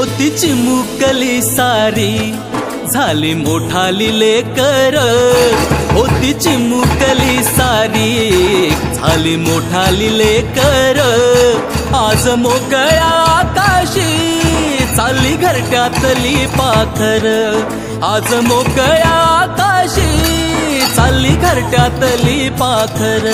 होती चिमुकली सारी झाली मोठाली लेकर, होती चिमुकली सारी झाली मोठाली लेकर। आज मोकळ्या आकाशी चालली घरट्यातली पाखर, आज मोकळ्या आकाशी चालली घरट्यातली पाखर।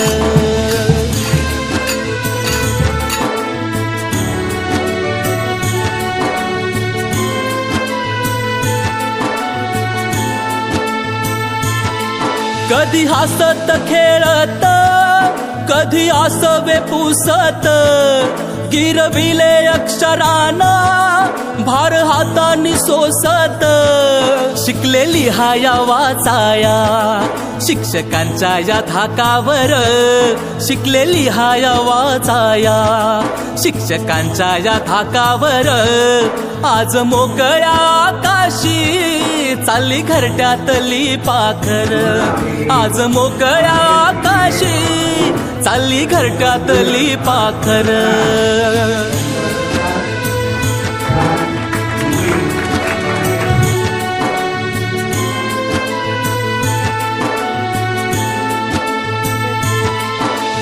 कधी हसत खेळत, कधी आसवे पुसत, गिरविले अक्षराना भार हातानी सोसत। शिकलेली हाया वाचाया शिक्षकांच्या या धाकावर, शिकलेली हाया वाचाया शिक्षकांच्या या धाकावर। आज मोकळ्या आकाशी चालली घरट्यातली पाखर, आज मोकळ्या आकाशी चालली घरट्यातली पाखर।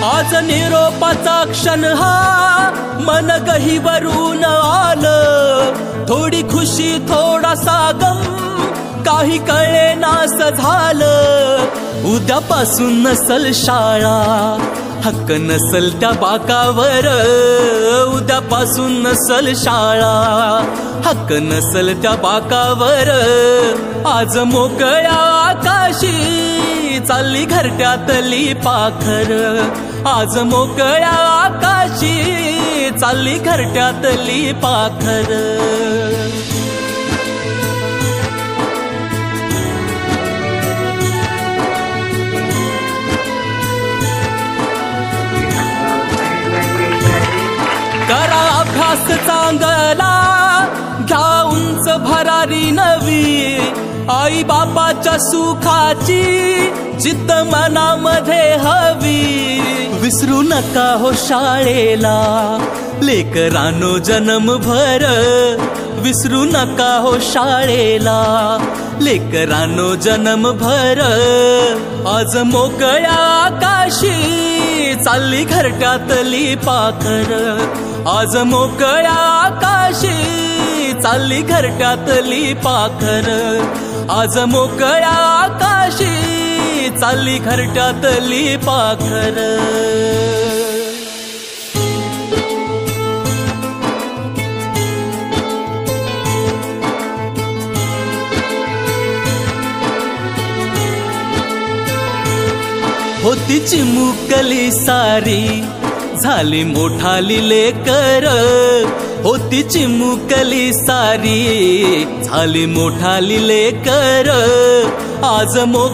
आज निरोपाचा क्षण हा मन गहिवरून आलं, थोडी खुशी थोडासा गम काही कळे नास झालं। उद्यापासून नसल शाळा हक्क नसल त्या बाकावर, उद्यापासून नसल शाळा हक्क नसल त्या बाकावर। आज मोकळ्या आकाशी चालली घरट्यातली पाखर, आज मोकळ्या आकाशी चालली घरट्यातली पाखर। करा अभ्यास चांगला घ्या उंच भरारी नवी, आई बापाच्या सुखाची जिद्द मनामध्ये हवी। विसरू नका हो शाळेला लेकरांनो जन्मभर, विसरू नका हो शाळेला लेकरांनो जन्मभर। आज मोकळ्या आकाशी चालली घरट्यातली पाखर, आज मोकळ्या आकाशी चालली घरट्यातली पाखर, आज मोकळ्या आकाशी चालली घरट्यातली पाखर। होती चिमुकली सारी झाली मोठाली लेकर, होती चिमुकली सारी झाली मोठाली लेकर। आज मोक